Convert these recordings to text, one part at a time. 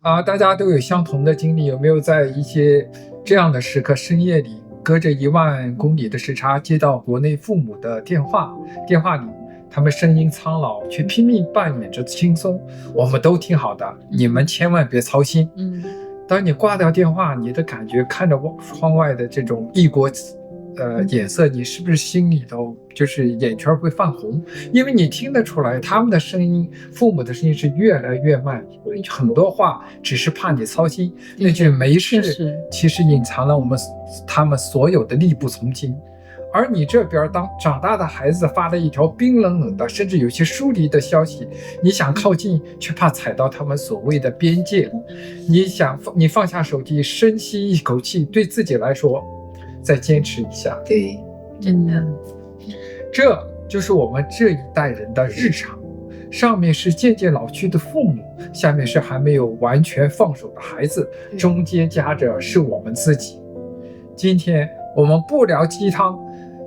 大家都有相同的经歷，有没有在一些这样的时刻，深夜里隔着1万公里的时差接到国内父母的电话里他们声音苍老，却拼命扮演着轻松，我们都挺好的，你们千万別操心。當你掛掉電話，你的感覺看着窗外的這種異國顏色，你是不是心裡頭就是眼圈會泛紅？因為你聽得出來他們的聲音，父母的聲音是越來越慢，很多話只是怕你操心，那句沒事其實隱藏了他們所有的力不從心。而你這邊當長大的孩子發了一條冰冷冷的甚至有些疏離的消息，你想靠近卻怕踩到他們所謂的邊界，你放下手機，深吸一口氣，對自己來說再堅持一下。對，真的，這就是我們這一代人的日常，上面是漸漸老去的父母，下面是還沒有完全放手的孩子，中間夾着是我們自己。今天我們不聊雞湯，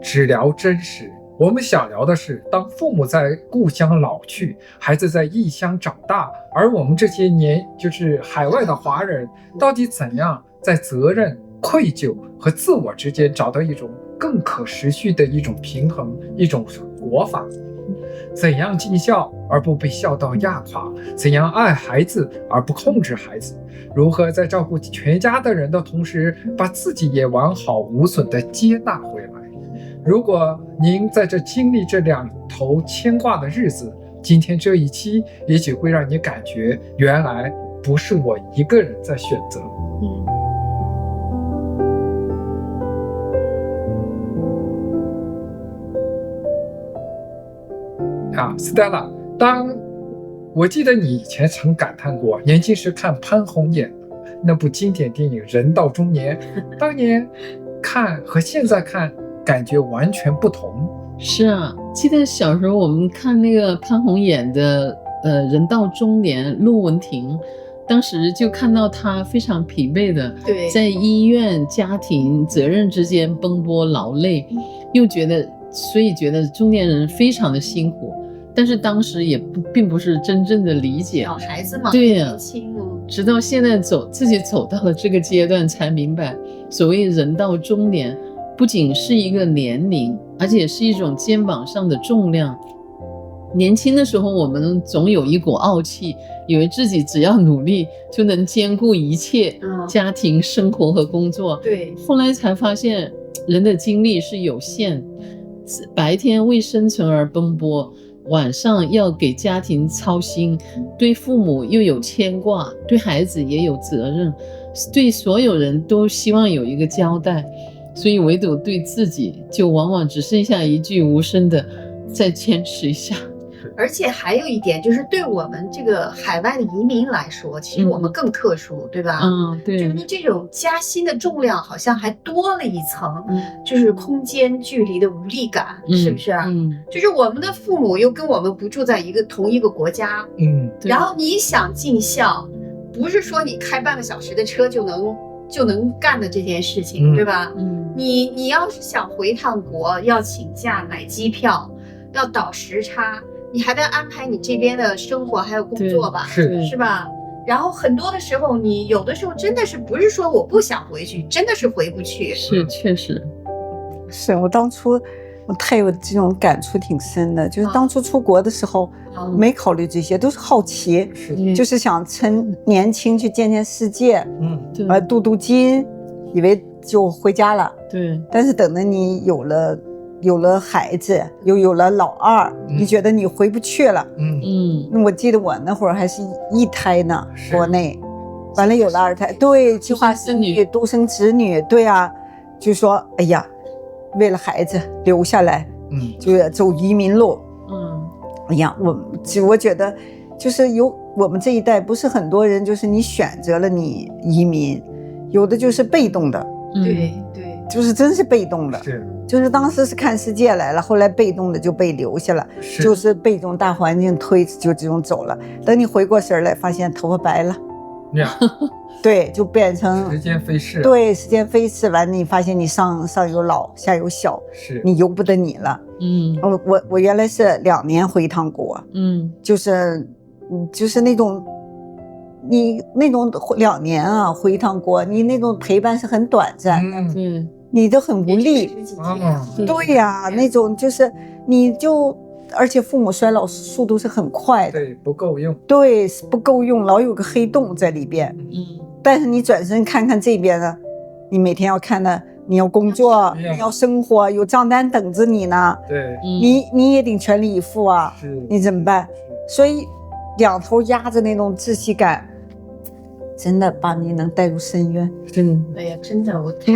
只聊真實。我們想聊的是，當父母在故鄉老去，孩子在異鄉長大，而我們這些就是海外的華人，到底怎樣在責任、愧疚和自我之間找到一種更可持續的一種平衡，一種活法？怎樣盡孝而不被孝道壓垮？怎樣愛孩子而不控制孩子？如何在照顧全家的人的同時，把自己也完好無損地接納回來？如果您在這經歷這兩頭牽掛的日子，今天這一期也許會讓你感覺，原來不是我一個人在選擇。Stella， 我記得你以前曾感嘆過，年輕時看潘虹演的那部經典電影《人到中年》，當年看和現在看感覺完全不同。是啊，記得小時候我們看那個潘虹演的人到中年，陸文婷當時就看到她非常疲憊的在醫院家庭責任之間奔波勞累，所以覺得中年人非常的辛苦，但是當時也並不是真正的理解。小孩子嘛，對呀，年輕哦。直到現在自己走到了這個階段，才明白所謂人到中年，不僅是一個年齡，而且是一種肩膀上的重量。年輕的時候，我們總有一股傲氣，以為自己只要努力就能兼顧一切，家庭、生活和工作。對，後來才發現，人的精力是有限。白天為生存而奔波，晚上要給家庭操心，對父母又有牽掛，對孩子也有責任，對所有人都希望有一個交代，所以唯獨對自己就往往只剩下一句無聲的再堅持一下。而且還有一點，就是對我們這個海外的移民來說，其實我們更特殊，對吧？對，就是這種加薪的重量好像還多了一層，就是空間距離的無力感，是不是？就是我們的父母又跟我們不住在同一個國家，然後你想盡孝，不是說你開半個小時的車就能幹的這件事情，對吧？你要是想回趟國，要請假買機票，要倒時差。你還得安排你這邊的生活還有工作吧，是吧？然後很多的時候，你有的時候真的是不是說我不想回去，真的是回不去。是，確實是我當初我太有這種感觸挺深的，就是當初出國的時候沒考慮這些，都是好奇，就是想趁年輕去見見世界，鍍金，以為就回家了。對，但是等到你有了孩子，又有了老二，你覺得你回不去了。那我記得我那會兒還是一胎呢，國內，完了有了二胎，對，計劃生育，獨生子女，對啊，就說哎呀，為了孩子留下來，就要走移民路。哎呀，我覺得就是有我們這一代不是很多人，就是你選擇了你移民，有的就是被動的。對，就是真是被動的，就是當時是看世界來了，後來被動的就被留下了，就是被动大環境推就这種走了。等你回过神來，發現頭髮白了，對，就變成時間飛逝。對，時間飛逝完，你發現你上有老，下有小，你由不得你了。我原來是2年回一趟國，就是那種你那種2年啊回一趟国，你那种陪伴是很短暂的，你都很无力。对呀，那种就是你就，而且父母衰老速度是很快的，对，不够用，对，不够用，老有个黑洞在里边。但是你转身看看这边呢，你每天要看的，你要工作，你要生活，有账单等着你呢。对，你也得全力以赴啊，你怎么办？所以两头压着那种窒息感，真的把你能带入深渊。哎呀，真的，我太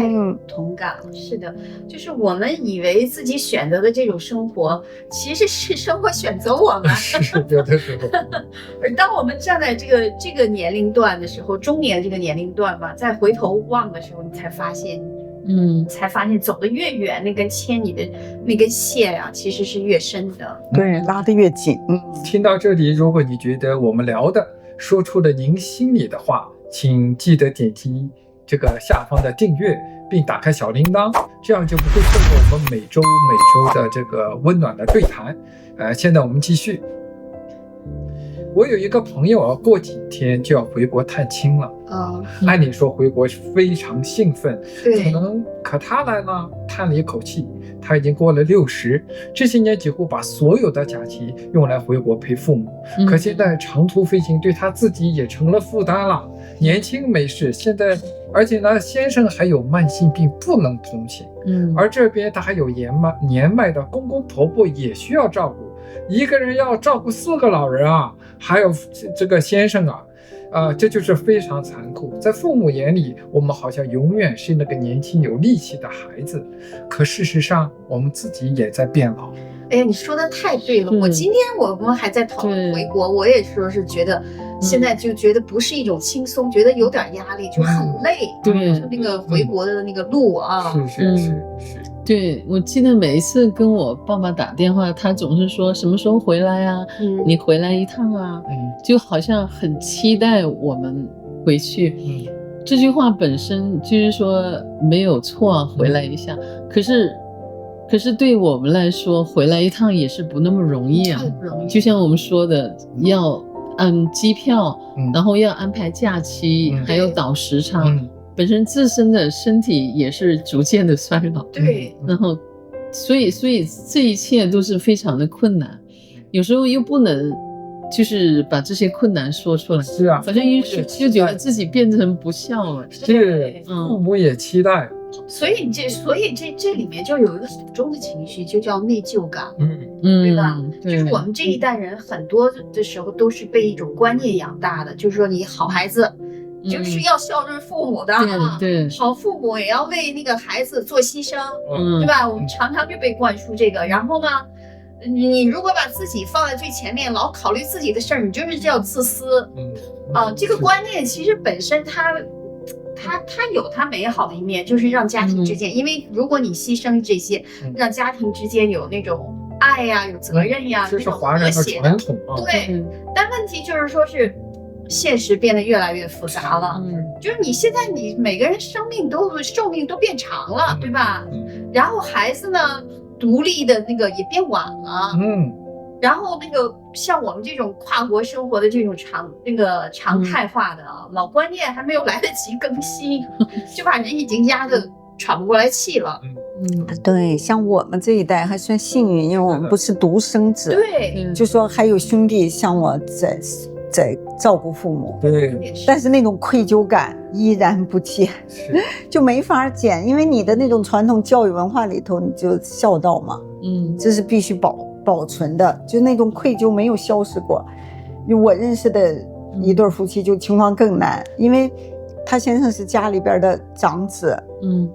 同感了。是的，就是我们以为自己选择的这种生活，其实是生活选择我们。是有的时候。而当我们站在这个年龄段的时候，中年这个年龄段吧，再回头望的时候，你才发现走得越遠，那根牽你的那根線啊，其實是越深的。對，拉得越緊。聽到這裡，如果你覺得我們聊的說出了您心裡的話，請記得點擊這個下方的訂閱，並打開小鈴鐺，這樣就不會錯過我們每周的這個溫暖的對談。現在我們繼續。我有一個朋友啊，過幾天就要回國探親了。按理說回國非常興奮，可他來呢，嘆了一口氣，他已經過了60，這些年幾乎把所有的假期用來回國陪父母。可現在長途飛行對他自己也成了負擔了。年輕沒事，現在而且呢，先生還有慢性病不能同行，而這邊他還有年邁的公公婆婆也需要照顧。一個人要照顧4個老人啊，還有這個先生啊，這就是非常殘酷。在父母眼裡，我們好像永遠是那個年輕有力氣的孩子，可事實上，我們自己也在變老。哎呀，你說的太對了！我今天我們還在討論回國，我也說是覺得現在就覺得不是一種輕鬆，覺得有點壓力，就很累。對，就那個回國的那個路啊，是。對，我記得每一次跟我爸爸打電話，他總是說什麼時候回來啊？你回來一趟啊？就好像很期待我們回去。這句話本身就是說沒有錯，回來一下。可是對我們來說，回來一趟也是不那麼容易啊。就像我們說的，要按機票，然後要安排假期，還有倒時差。本身自身的身體也是逐漸的衰老，對，然後所以這一切都是非常的困難，有時候又不能就是把這些困難說出來，是啊，反正就覺得自己變成不孝了，是，父母也期待，所以這裡面就有一個苦衷的情緒，就叫內疚感，對吧？就是我們這一代人很多的時候都是被一種觀念養大的，就是說你好孩子。就是要孝順父母的對，好父母也要為那個孩子做犧牲，對吧？我們常常就被灌輸這個。然後呢，你如果把自己放在最前面，老考慮自己的事兒，你就是叫自私。這個觀念其實本身它有它美好的一面，就是讓家庭之間，因為如果你犧牲這些，讓家庭之間有那種愛呀、有責任呀，這是華人的傳統。對，但問題就是說是。現實變得越來越複雜了，就是你現在你每個人壽命都變長了，對吧？然後孩子呢，獨立的那個也變晚了，然後那個像我們這種跨國生活的這種常態化的老觀念還沒有來得及更新，就把人已經壓得喘不過來氣了。對，像我們這一代還算幸運，因為我們不是獨生子，對，就說還有兄弟像我在照顧父母，對，但是那種愧疚感依然不減，就沒法減，因為你的那種傳統教育文化裡頭，你就孝道嘛，這是必須保存的，就那種愧疚沒有消失過。我認識的一對夫妻就情況更難，因為他先生是家裡邊的長子，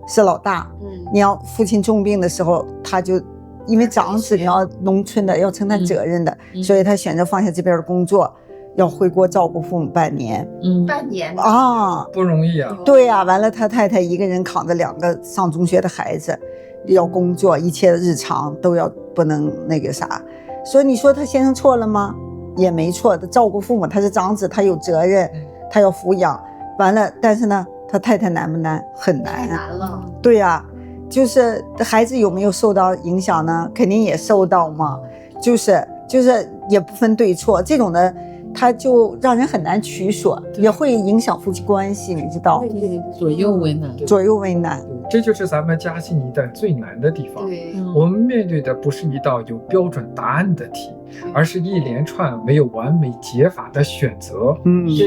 是老大，你要父親重病的時候，他就因為長子你要農村的要承擔責任的，所以他選擇放下這邊的工作。要回國照顧父母半年，半年啊，不容易啊。對啊，完了他太太一個人扛着2個上中學的孩子，要工作，一切的日常都要不能那個啥。所以你說他先生錯了嗎？也沒錯的，照顧父母他是長子，他有責任，他要撫養。完了，但是呢，他太太難不難？很難，太難了。對啊，就是孩子有沒有受到影響呢？肯定也受到嘛。就是也不分對錯，這種的。它就讓人很難取捨，也會影響夫妻關係，你知道？左右為難，左右為難。這就是咱們嘉興一代最難的地方。我們面對的不是一道有標準答案的題，而是一連串沒有完美解法的選擇。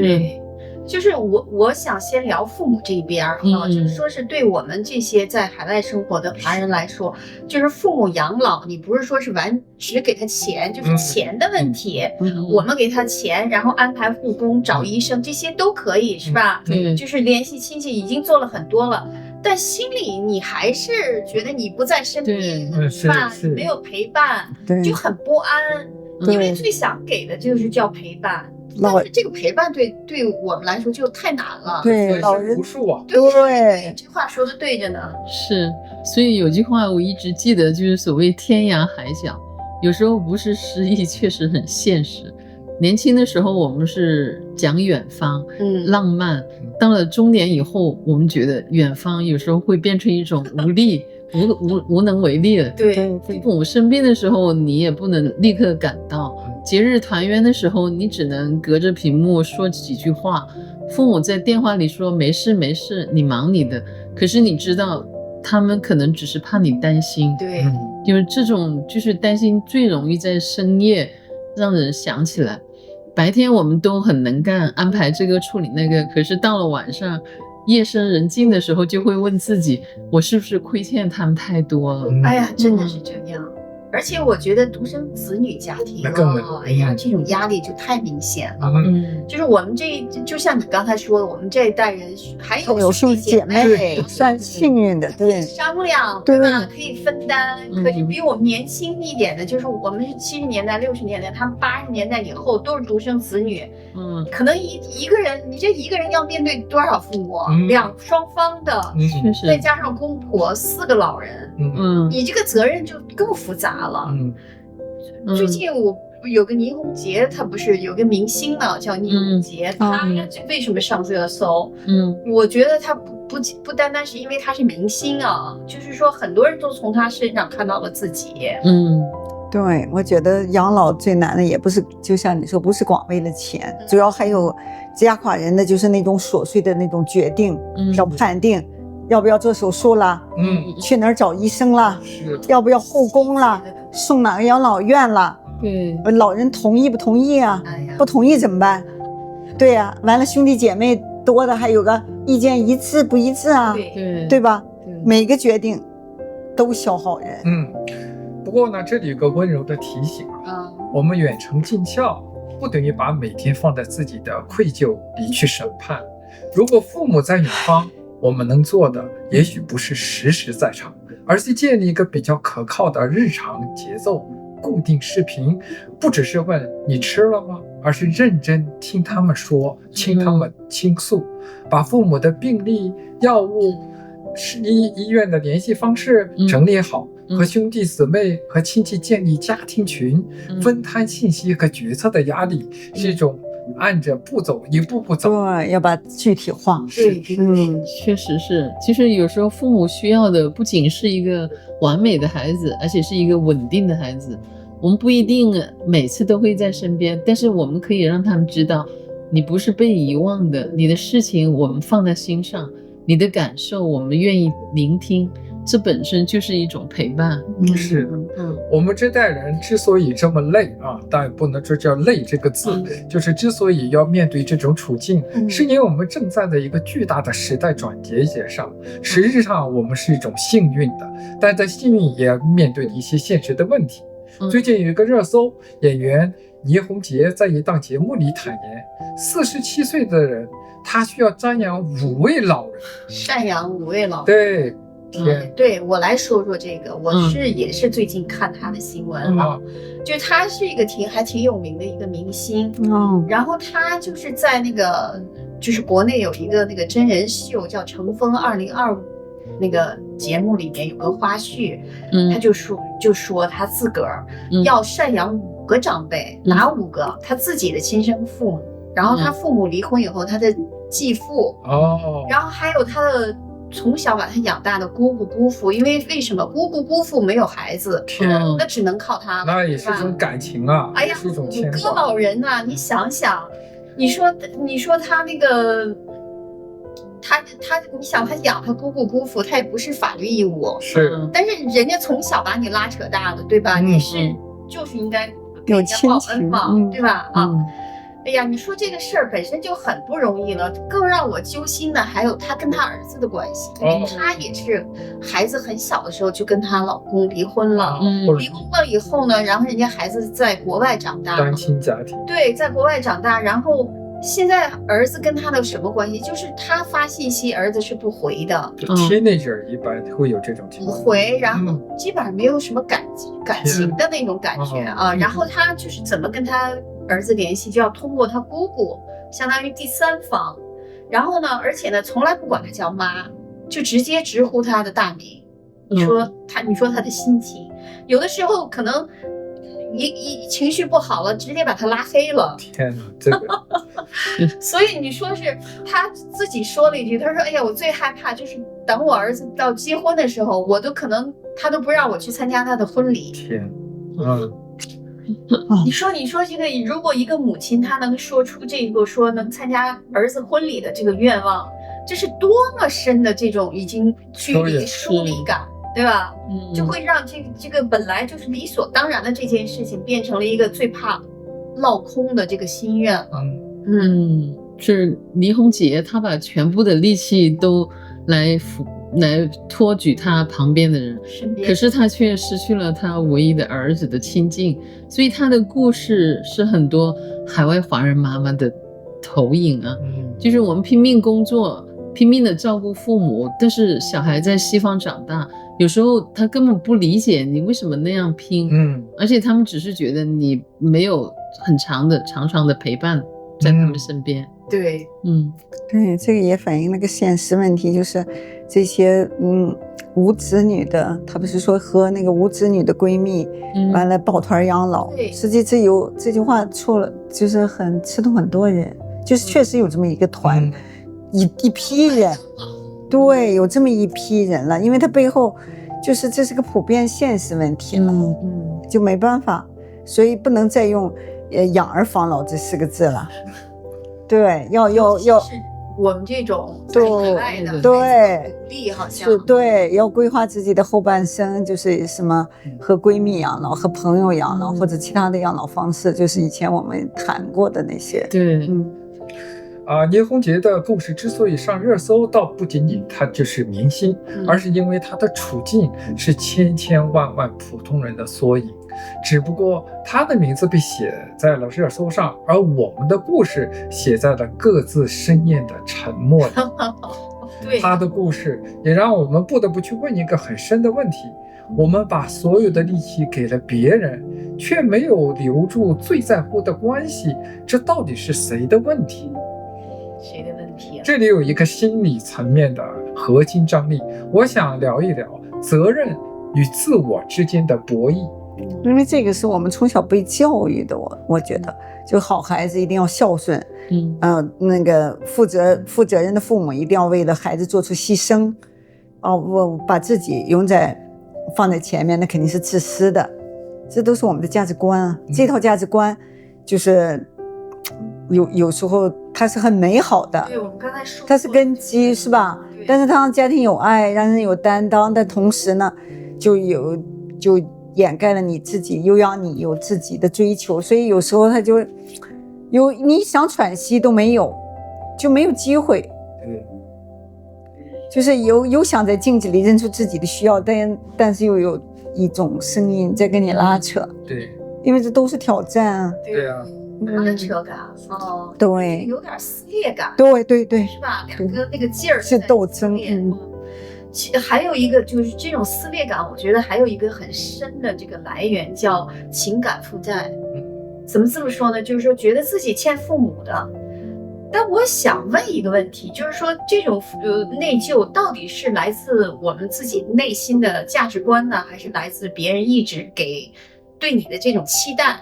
對。就是我想先聊父母這邊哈，就是說是對我們這些在海外生活的華人來說，就是父母養老，你不是說是只給他錢，就是錢的問題，我們給他錢，然後安排護工、找醫生，這些都可以，是吧？就是聯繫親戚已經做了很多了，但心裡你還是覺得你不在身邊，是吧？沒有陪伴，就很不安，因為最想給的就是叫陪伴。但是這個陪伴對我們來說就太難了。对，老人无数啊。对，这話說的對着呢。是，所以有句話我一直記得，就是所謂天涯海角，有時候不是詩意，確實很現實。年輕的時候我們是講遠方，浪漫，到了中年以後，我們覺得遠方有時候會變成一種無力。無能為力了。對，父母生病的時候，你也不能立刻趕到；節日團圓的時候，你只能隔着屏幕說幾句話。父母在電話裡說沒事沒事，你忙你的。可是你知道，他們可能只是怕你擔心。對，因為這種就是擔心最容易在深夜讓人想起來。白天我們都很能幹，安排這個處理那個，可是到了晚上，夜深人靜的時候，就會問自己，我是不是虧欠他們太多了？哎呀，真的是這樣。而且我覺得獨生子女家庭哎呀，這種壓力就太明顯了。就是我們就像你剛才說的，我們這一代人還有兄弟姐妹，算幸運的，对，商量，对吧？可以分擔。可是比我們年輕一點的，就是我們是70年代、60年代，他們80年代以後都是獨生子女。可能一個人，你這一個人要面對多少父母？雙方的，再加上公婆，4個老人，你這個責任就更複雜了。最近我有個倪虹潔，他不是有個明星嘛，叫倪虹潔，他為什麼上熱搜？我覺得他不單單是因為他是明星啊，就是說很多人都從他身上看到了自己。對，我覺得養老最難的也不是，就像你說，不是光為了錢，主要還有壓垮人的就是那種瑣碎的那種決定，要判定要不要做手術啦，去哪兒找醫生啦，要不要護工啦，送哪個養老院啦，老人同意不同意啊？不同意怎麼辦？對呀，完了兄弟姐妹多的還有個意見一致不一致啊，對吧？每個決定都消耗人。不過呢，這裡有個溫柔的提醒啊，我們遠程盡孝不等於把每天放在自己的愧疚裡去審判。如果父母在遠方，我們能做的也許不是時時在場，而是建立一個比較可靠的日常節奏，固定視頻，不只是問你吃了嗎，而是認真聽他們說，聽他們傾訴，把父母的病歷、藥物、醫院的聯繫方式整理好，和兄弟姊妹和親戚建立家庭群，分攤信息和決策的壓力，是一種按着步驟一步步走。對，要把具體化。確實是。其實有時候父母需要的不僅是一個完美的孩子，而且是一個穩定的孩子。我們不一定每次都會在身邊，但是我們可以讓他們知道，你不是被遺忘的，你的事情我們放在心上，你的感受我們願意聆聽。這本身就是一種陪伴。是的，我們這代人之所以這麼累啊，當然不能說叫累這個字，就是之所以要面對這種處境，是因為我們正站在一個巨大的時代轉折點上。實際上我們是一種幸運的，但在幸運也面對了一些現實的問題。最近有一个熱搜，演員倪虹潔在一檔節目裡坦言，47歲的人他需要瞻仰5位老人，贍養5位老人。對。對，我來說說這個，我也是最近看他的新聞啊，就他是一個還挺有名的一個明星，然後他就是在那個就是國內有一個那個真人秀叫《乘風2025》那個節目裡面有個花絮，他就說他自個兒要贍養5個長輩，哪5個？他自己的親生父母，然後他父母離婚以後，他的繼父，然後還有他的從小把他養大的姑姑姑父，因为什么？姑姑姑父没有孩子，那只能靠他了。那也是一种感情啊，哎呀，是一种牵挂。五个老人呐，你想想，你说他那个，你想他養他姑姑姑父，他也不是法律義務，是，但是人家從小把你拉扯大的，對吧？你就是應該給人家報恩嘛，對吧？哎呀，你說這個事兒本身就很不容易了，更讓我揪心的還有他跟他兒子的關係，因為他也是孩子很小的時候就跟他老公離婚了，離婚了以後呢，然後人家孩子在國外長大，單親家庭，對，在國外長大，然後現在兒子跟他的什麼關係？就是他發信息，兒子是不回的。teenager 一般會有這種情況，不回，然後基本上沒有什麼感情的那種感覺啊。然後他就是怎麼跟他兒子聯繫，就要通過他姑姑，相當於第三方。然後呢，而且呢，從來不管他叫媽，就直接直呼他的大名。你說他的心情，有的時候可能一情緒不好了，直接把他拉黑了。天哪，這個所以你說是他自己說了一句，他說：“哎呀，我最害怕就是等我兒子到結婚的時候，我都可能他都不讓我去參加他的婚禮。”天，你說這個，如果一個母親她能說出這個說能參加兒子婚禮的這個願望，這是多麼深的這種已經距離疏離感。對吧？就會讓這個本來就是理所當然的這件事情，變成了一個最怕落空的這個心願了。是倪虹潔，她把全部的力氣都來托舉她旁邊的人，可是她卻失去了她唯一的兒子的親近，所以她的故事是很多海外華人媽媽的投影啊。就是我們拼命工作，拼命的照顧父母，但是小孩在西方長大，有時候他根本不理解你為什麼那樣拼，而且他們只是覺得你沒有很長的陪伴在他們身邊。對，對，這個也反映了個現實問題，就是這些無子女的，他不是說和那個無子女的閨蜜完了抱團養老，實際這句話錯了，就是很刺痛很多人，就是確實有這麼一個團，一批人。對，有這麼一批人了，因為他背後就是這是個普遍現實問題了，就沒辦法，所以不能再用養兒防老這4個字了。對，要我們這種在海外的對鼓勵好像是對，要規劃自己的後半生，就是什麼和閨蜜養老、和朋友養老或者其他的養老方式，就是以前我們談過的那些。對，倪虹潔的故事之所以上熱搜，倒不僅僅她就是明星，而是因為她的處境是千千萬萬普通人的縮影。只不過她的名字被寫在了熱搜上，而我們的故事寫在了各自深厭的沉默裡。她的故事也讓我們不得不去問一個很深的問題：我們把所有的力氣給了別人，卻沒有留住最在乎的關係，這到底是誰的問題？誰的問題啊？這裡有一個心理層面的核心張力，我想聊一聊責任與自我之間的博弈。因為這個是我們從小被教育的，我覺得就好孩子一定要孝順，那個負責任的父母一定要為了孩子做出犧牲，我把自己放在前面，那肯定是自私的，這都是我們的價值觀啊。這套價值觀就是有時候它是很美好的，對，我們剛才說它是根基，是吧？但是它讓家庭有愛，讓人有擔當，但同時呢，就掩蓋了你自己，又讓你有自己的追求，所以有時候他就你想喘息都沒有，就沒有機會。就是有想在鏡子裡認出自己的需要，但是又有一種聲音在跟你拉扯。對，因為這都是挑戰啊。對啊，拉扯感，對，有點撕裂感。對，是吧？兩個那個勁兒是鬥爭。還有一個就是這種撕裂感，我覺得還有一個很深的這個來源叫情感負債。怎麼這麼說呢？就是說覺得自己欠父母的。但我想問一個問題，就是說這種內疚到底是來自我們自己內心的價值觀呢，還是來自別人一直給對你的這種期待？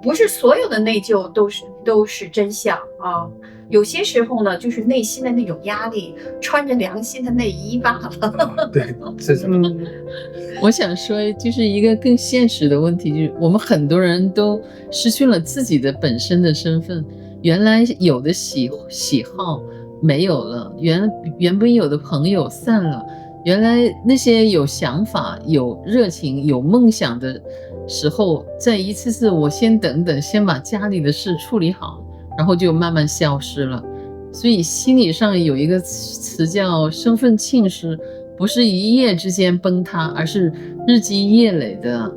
不是所有的內疚都是真相啊。有些時候呢，就是內心的那種壓力，穿着良心的內衣罷了。對，是什麼？我想說，就是一個更現實的問題，就是我們很多人都失去了自己的本身的身份，原來有的喜好沒有了，原本有的朋友散了，原來那些有想法、有熱情、有夢想的時候，在一次次我先等等，先把家裡的事處理好，然後就慢慢消失了。所以心理上有一個詞叫身份侵蚀，不是一夜之間崩塌，而是日積月累的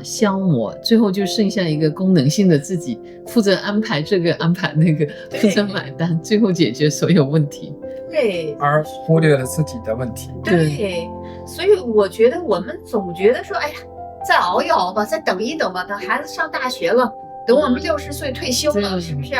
消磨，最後就剩下一個功能性的自己，負責安排這個安排那個，負責買單，最後解決所有問題。對，而忽略了自己的問題。对，所以我覺得我們總覺得說，哎呀，再熬一熬吧，再等一等吧，等孩子上大學了，等我們60歲退休了，是不是？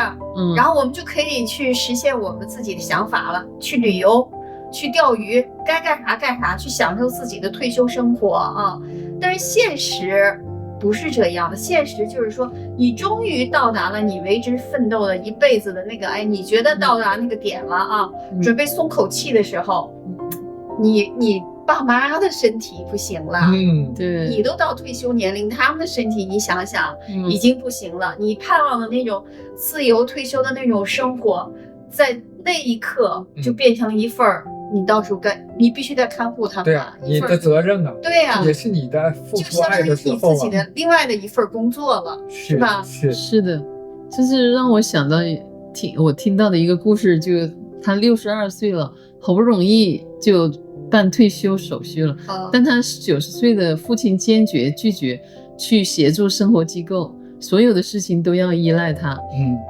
然後我們就可以去實現我們自己的想法了，去旅遊，去釣魚，該幹啥幹啥，去享受自己的退休生活啊。但是現實不是這樣的，現實就是說，你終於到達了你為之奮鬥的一輩子的那個，你覺得到達那個點了啊，準備鬆口氣的時候，你爸媽的身體不行了，對，你都到退休年齡，他們的身體你想想，已經不行了。你盼望的那種自由退休的那種生活，在那一刻就變成了一份你到时候你必須得看護他们。对啊，你的責任啊。對啊，也是你的付出愛的時候啊，就相當於你自己的另外的一份工作了，是吧？是的，就是讓我想到我聽到的一個故事，就他62歲了，好不容易就辦退休手續了，但他90歲的父親堅決拒絕去協助生活機構，所有的事情都要依賴他。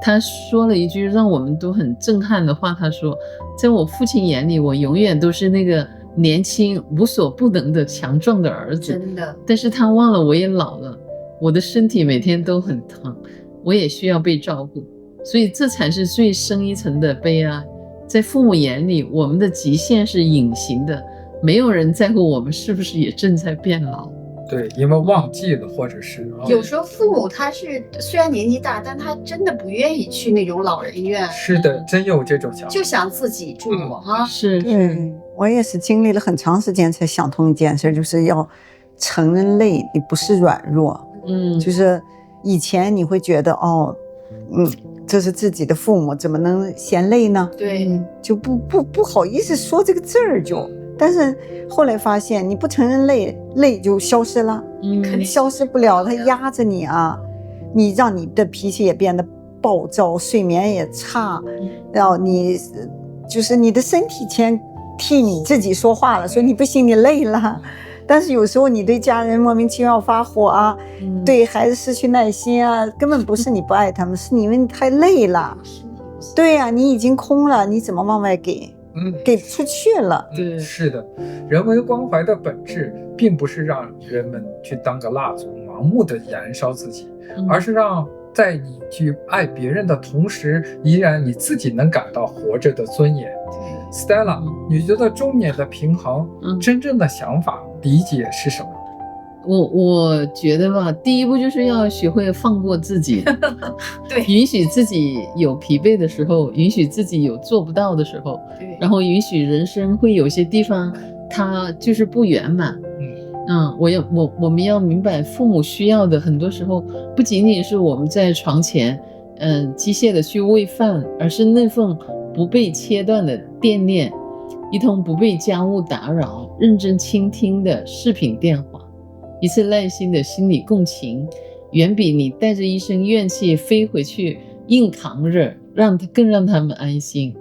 他說了一句讓我們都很震撼的話，他說，在我父親眼裡，我永遠都是那個年輕無所不能的強壯的兒子，真的。但是他忘了我也老了，我的身體每天都很疼，我也需要被照顧，所以這才是最深一層的悲哀。在父母眼裡，我們的極限是隱形的，沒有人在乎我們是不是也正在變老。對，因為忘記了，或者是有時候父母他是雖然年紀大，但他真的不願意去那種老人院。是的，真有這種想法，就想自己住哈。是，我也是經歷了很長時間才想通一件事，就是要承認累，你不是軟弱。就是以前你會覺得這是自己的父母，怎麼能嫌累呢？對，就不好意思說這個字兒就。但是後來發現，你不承認累就消失了，肯定消失不了，它壓着你啊，你讓你的脾氣也變得暴躁，睡眠也差，然後你就是你的身體前替你自己說話了，所以你不行，你累了。但是有時候你對家人莫名其妙發火啊，對孩子失去耐心啊，根本不是你不愛他們，是因為你太累了。对呀，你已經空了，你怎麼往外給不出去了。对，是的，人文關懷的本質並不是讓人們去當個蠟燭盲目的燃燒自己，而是讓在你去愛別人的同時，依然你自己能感到活着的尊嚴。Stella，你覺得中年的平衡真正的想法理解是什麼？我覺得吧，第一步就是要學會放過自己，對，允許自己有疲憊的時候，允許自己有做不到的時候，然後允許人生會有些地方它就是不圓滿。我們要明白，父母需要的很多時候不僅僅是我們在床前機械的去餵飯，而是那份不被切斷的惦念，一通不被家務打擾，認真傾聽的視頻電話，一次耐心的心理共情，遠比你帶着一身怨氣飛回去硬扛着更讓他們安心。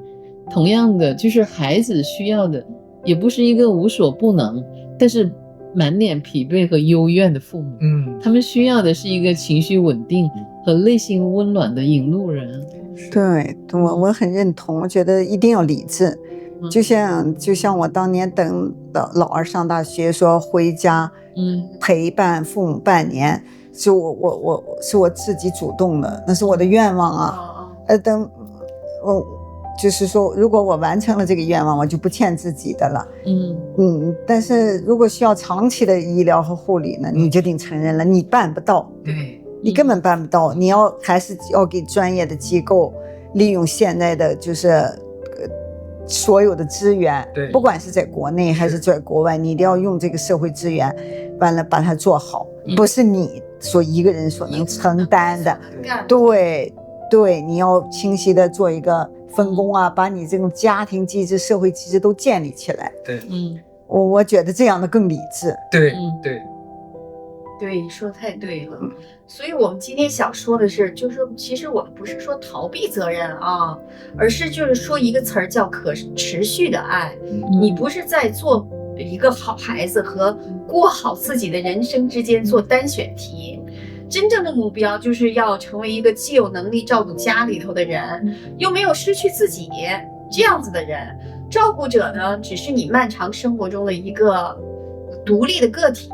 同樣的，就是孩子需要的也不是一個無所不能但是滿臉疲憊和幽怨的父母，他們需要的是一個情緒穩定和內心溫暖的引路人。對，我很認同，我覺得一定要理智。就像我當年等老二上大學，說回家陪伴父母半年，是我自己主動的，那是我的願望啊。等我就是說，如果我完成了這個願望，我就不欠自己的了。但是如果需要長期的醫療和護理呢，你就得承認了，你辦不到。對，你根本辦不到，你還是要給專業的機構，利用現在的就是所有的資源，对，不管是在國內還是在國外，你一定要用這個社會資源，完了把它做好，不是你所一個人所能承擔的。對对，你要清晰的做一個分工啊，把你這種家庭機制、社會機制都建立起來。對，我覺得這樣的更理智。對對。对，你說的太對了。所以我們今天想說的是，就是其實我們不是說逃避責任啊，而是就是說一個詞兒叫可持續的愛。你不是在做一個好孩子和過好自己的人生之間做單選題，真正的目標就是要成為一個既有能力照顧家裡頭的人，又沒有失去自己這樣子的人。照顧者呢，只是你漫長生活中的一個獨立的個體，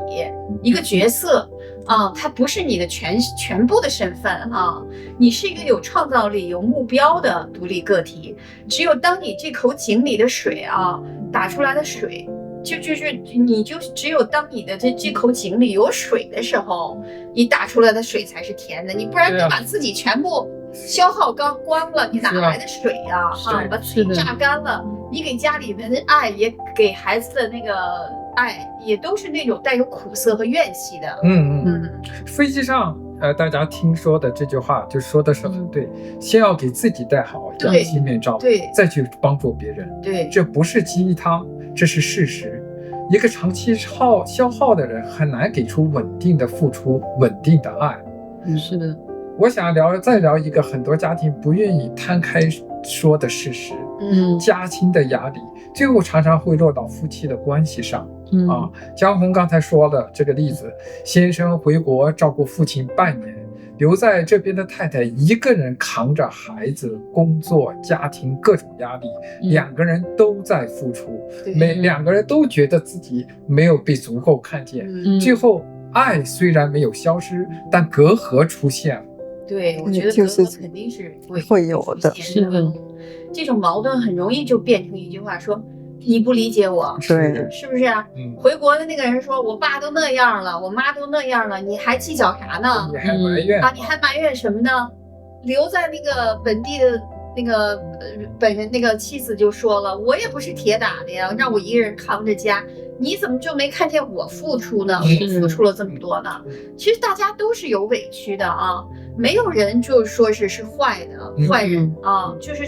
一個角色啊，它不是你的全部的身份啊，你是一個有創造力、有目標的獨立個體。只有當你這口井裡的水啊，打出來的水，只有當你的這口井裡有水的時候，你打出來的水才是甜的。你不然你把自己全部消耗光了，你哪来的水呀？把自己榨干了，你给家裡的愛，也给孩子的那个愛，也都是那種帶有苦澀和怨氣的。飛機上大家聽說的這句話就說的是很對，先要給自己戴好陽氣面罩，再去幫助別人。對，這不是雞湯，這是事實。一個長期消耗的人很難給出穩定的付出，穩定的愛。是的。我想再聊一個很多家庭不願意攤開說的事實，家庭的壓力最後常常會落到夫妻的關係上。江紅剛才說的這個例子，先生回國照顧父親半年，留在這邊的太太一個人扛着孩子、工作、家庭各種壓力，兩個人都在付出，兩個人都覺得自己沒有被足夠看見，最後愛雖然沒有消失，但隔閡出現了。對，我覺得隔閡肯定是會有的。是的，這種矛盾很容易就變成一句話，說你不理解我，對，是不是啊？回國的那個人說，我爸都那樣了，我媽都那樣了，你還計較啥呢？你還埋怨你還埋怨什麼呢？留在那個本地的那個本人那個妻子就說了，我也不是鐵打的呀，讓我一個人扛着家，你怎麼就沒看見我付出呢？我付出了這麼多呢？其實大家都是有委屈的啊，沒有人就說是壞的壞人啊，就是，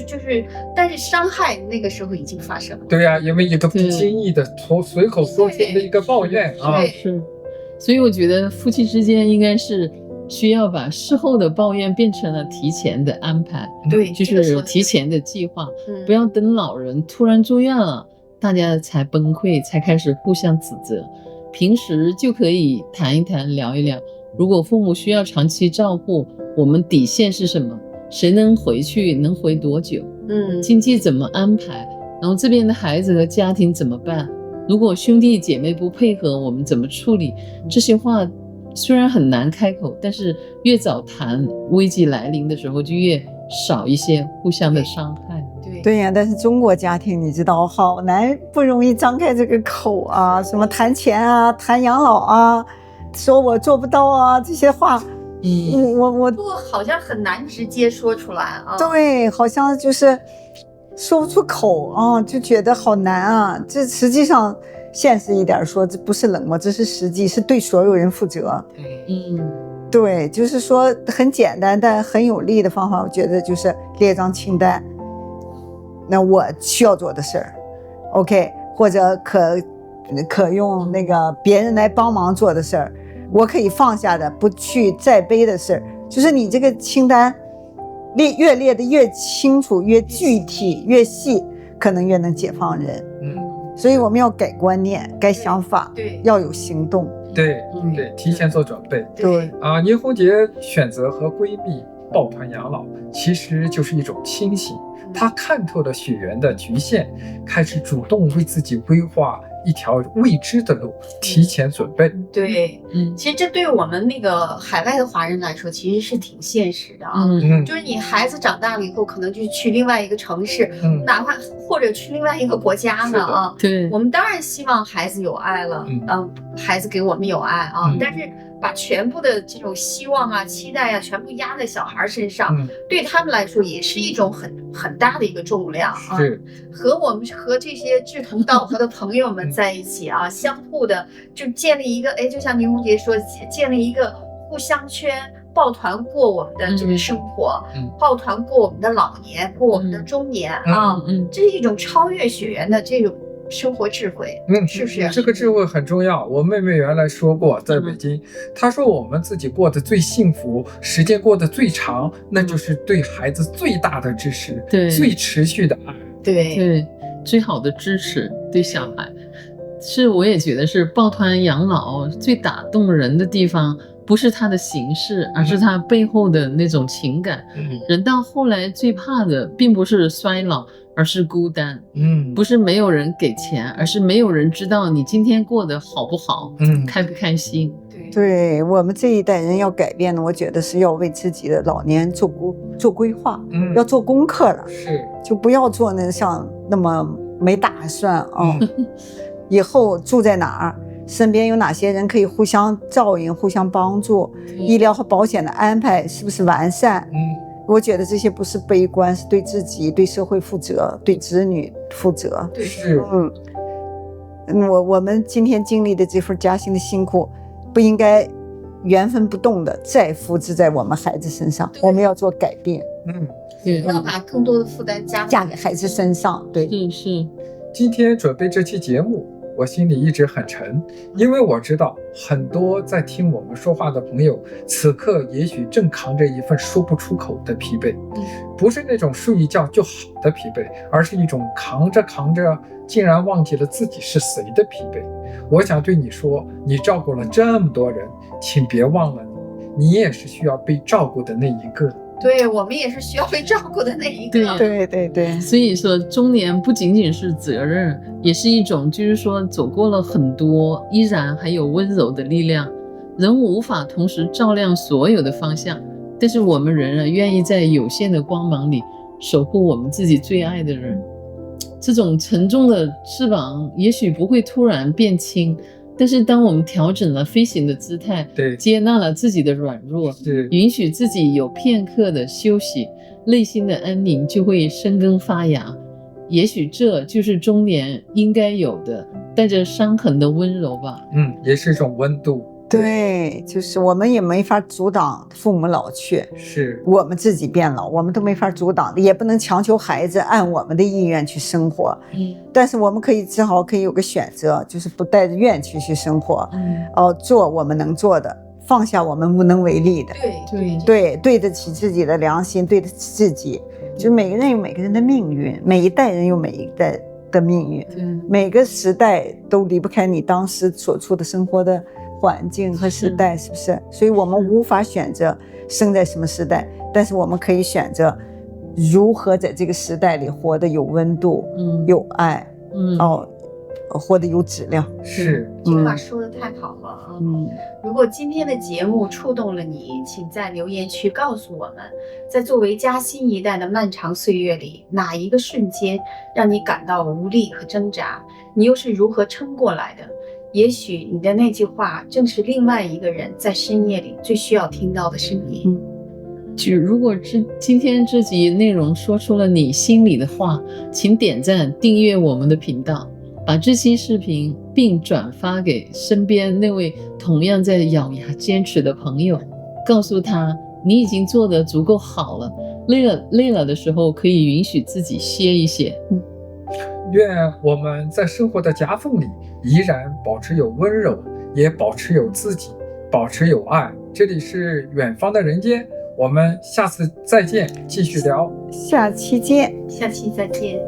但是傷害那個時候已經發生了。對呀，因為一個不經意的隨口說出的一個抱怨啊，是，所以我覺得夫妻之間應該是需要把事後的抱怨變成了提前的安排，對，就是提前的計劃，不要等老人突然住院了，大家才崩潰，才開始互相指責。平時就可以談一談，聊一聊。如果父母需要長期照顧，我們底線是什麼？誰能回去？能回多久？經濟怎麼安排？然後這邊的孩子和家庭怎麼辦？如果兄弟姐妹不配合，我們怎麼處理？這些話雖然很難開口，但是越早談，危機來臨的時候就越少一些互相的傷害。對呀，但是中國家庭你知道好難，不容易張開這個口啊，什麼談錢啊，談養老啊，說我做不到啊，這些話，我好像很難直接說出來啊。對，好像就是說不出口啊，就覺得好難啊。這實際上現實一點說，這不是冷漠，這是實際，是對所有人負責。對，就是說很簡單但很有力的方法，我覺得就是列張清單。那我需要做的事兒 ，OK， 或者可用那個別人來幫忙做的事兒，我可以放下的不去再背的事兒，就是你這個清單越列的越清楚、越具體、越細，可能越能解放人。所以我們要改觀念、改想法，對，要有行動。對，提前做準備。對啊，倪虹潔選擇和閨蜜抱團養老，其實就是一種清醒。他看透了血緣的局限，開始主動為自己規劃一條未知的路，提前準備。對，其實這對我們那個海外的華人來說，其實是挺現實的啊。就是你孩子長大了以後，可能就去另外一個城市，哪怕或者去另外一個國家呢啊。對，我們當然希望孩子有愛了，孩子給我們有愛啊，但是把全部的這種希望啊、期待啊，全部壓在小孩身上，對他們來說也是一種很大的一個重量啊。和这些志同道合的朋友們在一起啊，相互的就建立一個，就像明紅姐說，建立一個互相圈。抱團過我們的這個生活，抱團過我們的老年，過我們的中年啊，這是一種超越血緣的這種生活智慧，是不是？这个智慧很重要。我妹妹原来说过，在北京，她说我们自己过得最幸福，时间过得最长，那就是对孩子最大的支持，对，最持续的爱，对，最好的支持对小孩，是我也觉得是抱团养老最打动人的地方。不是它的形式，而是它背後的那種情感。人到後來最怕的並不是衰老，而是孤單。不是沒有人給錢，而是沒有人知道你今天過得好不好，開不開心。對，我們這一代人要改變的，我覺得是要為自己的老年做規劃，要做功課了。是，就不要做像那麼沒打算啊。以後住在哪兒？身邊有哪些人可以互相照應、互相幫助？醫療和保險的安排是不是完善？我覺得這些不是悲觀，是對自己、對社會負責、對子女負責。是，我們今天經歷的這份家庭的辛苦，不應該原封不動的再複製在我們孩子身上，我們要做改變。要把更多的負擔加給孩子身上。對，是。今天準備這期節目，我心裡一直很沉，因為我知道很多在聽我們說話的朋友，此刻也許正扛着一份說不出口的疲憊，不是那種睡一覺就好的疲憊，而是一種扛着扛着竟然忘記了自己是誰的疲憊。我想對你說，你照顧了這麼多人，請別忘了你也是需要被照顧的那一個。對，我們也是需要被照顧的那一個。對。所以說，中年不僅僅是責任，也是一種，就是說走過了很多，依然還有溫柔的力量。人無法同時照亮所有的方向，但是我們仍然願意在有限的光芒裡守護我們自己最愛的人。這種沉重的翅膀也許不會突然變輕，但是當我們調整了飛行的姿態，接納了自己的軟弱，允許自己有片刻的休息，內心的安寧就會生根發芽。也許這就是中年應該有的帶着傷痕的溫柔吧。也是一種溫度。對，就是我們也沒法阻擋父母老去，是我們自己變老，我們都沒法阻擋的，也不能強求孩子按我們的意願去生活。但是我們至少可以有個選擇，就是不帶着怨氣去生活，做我們能做的，放下我們無能為力的。對得起自己的良心，對得起自己。就每個人有每個人的命運，每一代人有每一代的命運，每個時代都離不開你當時所處的生活的環境和時代，是不是？所以我們無法選擇生在什麼時代，但是我們可以選擇如何在這個時代裡活得有溫度，有愛，活得有質量。是，這句話說得太好了啊！如果今天的節目觸動了你，請在留言區告訴我們，在作為嘉興一代的漫長歲月裡，哪一個瞬間讓你感到無力和掙扎？你又是如何撐過來的？也許你的那句話正是另外一個人在深夜裡最需要聽到的聲音。如果今天這集內容說出了你心裡的話，請點讚訂閱我們的頻道，把這期視頻並轉發給身邊那位同樣在咬牙堅持的朋友，告訴他你已經做得足夠好了，累了的時候可以允許自己歇一歇。願我們在生活的夾縫裡依然保持有溫柔，也保持有自己，保持有愛。這裡是遠方的人間，我們下次再見，繼續聊。下期見，下期再見。